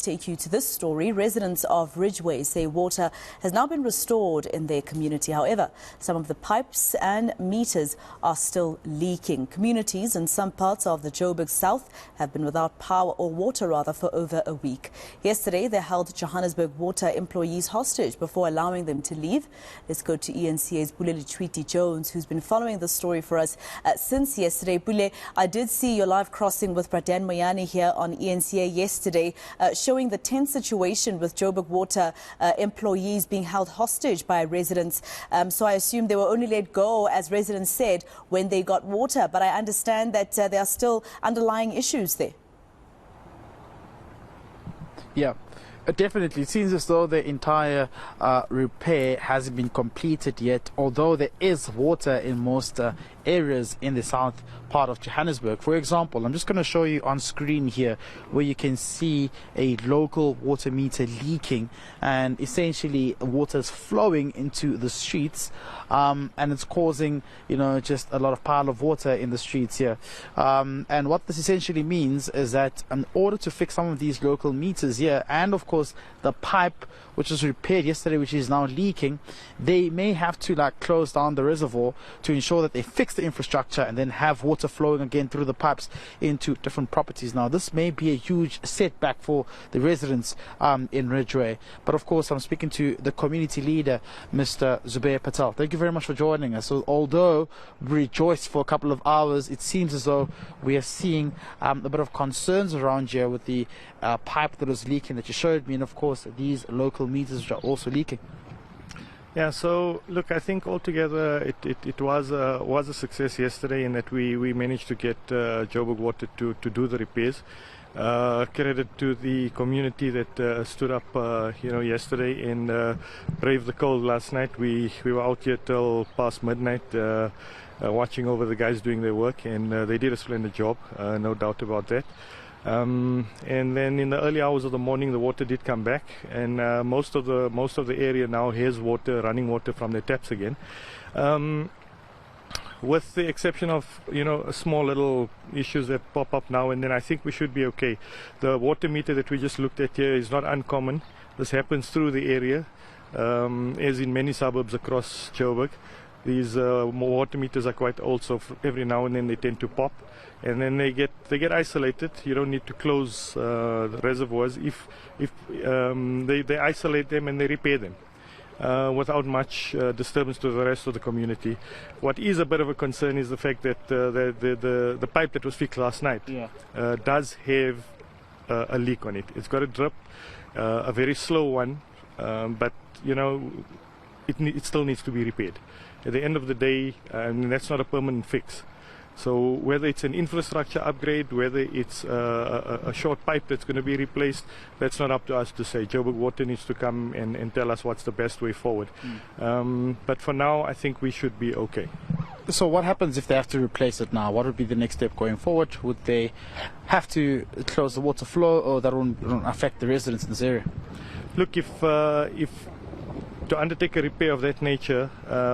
Take you to this story. Residents of Ridgeway say water has now been restored in their community. However, some of the pipes and meters are still leaking. Communities in some parts of the Joburg South have been without power or water for over a week. Yesterday, they held Johannesburg Water employees hostage before allowing them to leave. Let's go to eNCA's Pule Letshwiti-Jones, who's been following the story for us since yesterday. Pule, I did see your live crossing with Bradan Moyani here on eNCA yesterday, showing the tense situation with Joburg Water employees being held hostage by residents. So I assume they were only let go, as residents said, when they got water. But I understand that there are still underlying issues there. Yeah. Definitely. It seems as though the entire repair hasn't been completed yet, although there is water in most areas in the south part of Johannesburg. For example, I'm just going to show you on screen here where you can see a local water meter leaking, and essentially water is flowing into the streets, and it's causing, just a lot of pile of water in the streets here. And what this essentially means is that in order to fix some of these local meters here, and of course the pipe which was repaired yesterday, which is now leaking, they may have to close down the reservoir to ensure that they fix the infrastructure and then have water flowing again through the pipes into different properties. Now, this may be a huge setback for the residents in Ridgeway. But of course, I'm speaking to the community leader, Mr. Zubair Patel. Thank you very much for joining us. So, although we rejoiced for a couple of hours, it seems as though we are seeing a bit of concerns around here with the pipe that was leaking that you showed me, and of course these local meters which are also leaking. Yeah, so look, I think altogether it was a success yesterday in that we managed to get Joburg Water to do the repairs. Credit to the community that stood up yesterday and braved the cold last night. We were out here till past midnight watching over the guys doing their work, and they did a splendid job, no doubt about that. And then in the early hours of the morning, the water did come back, and most of the area now has running water from their taps again, with the exception of small little issues that pop up now and then. I think we should be okay. The water meter that we just looked at here is not uncommon. This happens through the area, as in many suburbs across Joburg. These water meters are quite old, so every now and then they tend to pop, and then they get isolated. You don't need to close the reservoirs if they isolate them and they repair them without much disturbance to the rest of the community. What is a bit of a concern is the fact that the pipe that was fixed last night does have a leak on it. It's got a drip, a very slow one, but it still needs to be repaired. At the end of the day, that's not a permanent fix. So whether it's an infrastructure upgrade, whether it's a short pipe that's going to be replaced, that's not up to us to say. Joburg Water needs to come and tell us what's the best way forward. But for now, I think we should be okay. So what happens if they have to replace it now? What would be the next step going forward? Would they have to close the water flow, or that won't affect the residents in this area? Look, if to undertake a repair of that nature,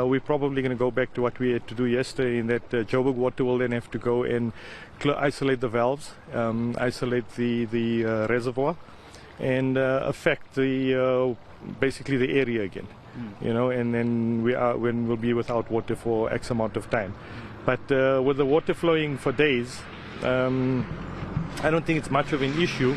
we're probably going to go back to what we had to do yesterday, in that Joburg Water will then have to go and isolate the valves, isolate the reservoir, and affect basically the area again. And then we'll be without water for X amount of time. But with the water flowing for days, I don't think it's much of an issue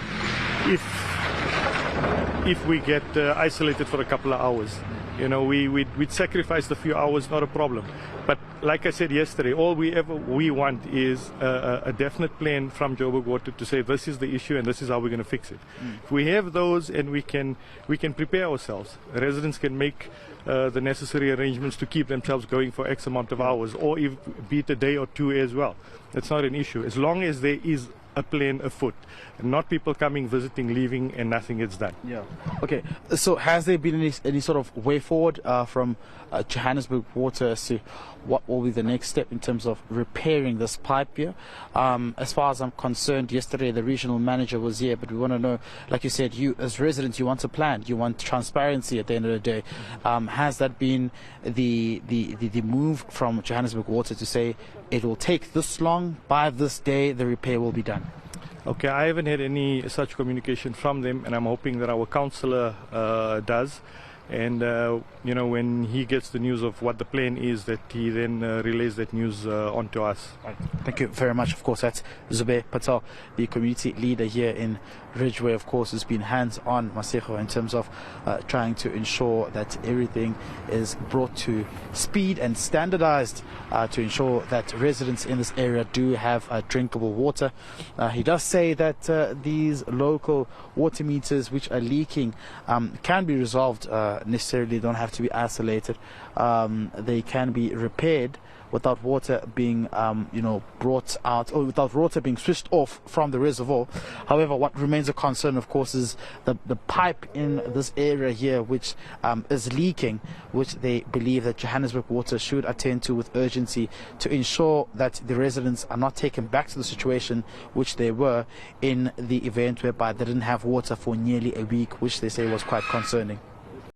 if we get isolated for a couple of hours. We'd sacrifice a few hours, not a problem. But like I said yesterday, all we want is a definite plan from Joburg Water to say this is the issue and this is how we're going to fix it. If we have those, and we can prepare ourselves. Residents can make the necessary arrangements to keep themselves going for X amount of hours, or be it a day or two as well. That's not an issue, as long as there is a plan afoot, and not people coming, visiting, leaving, and nothing gets done. Yeah. Okay. So has there been any sort of way forward from Johannesburg Water as to what will be the next step in terms of repairing this pipe here? As far as I'm concerned, yesterday the regional manager was here, but we want to know, like you said, you as residents, you want a plan, you want transparency at the end of the day. Has that been the move from Johannesburg Water to say it will take this long, by this day the repair will be done? Okay, I haven't had any such communication from them, and I'm hoping that our councillor does. And, you know, when he gets the news of what the plan is, that he then relays that news onto us. Right. Thank you very much. Of course, that's Zubair Patel, the community leader here in Ridgeway. Of course, has been hands-on, Masego, in terms of trying to ensure that everything is brought to speed and standardized to ensure that residents in this area do have drinkable water. He does say that these local water meters which are leaking can be resolved, necessarily don't have to be isolated. They can be repaired without water being brought out, or without water being switched off from the reservoir. However, what remains a concern, of course, is the pipe in this area here which is leaking, which they believe that Johannesburg Water should attend to with urgency to ensure that the residents are not taken back to the situation which they were in the event whereby they didn't have water for nearly a week, which they say was quite concerning.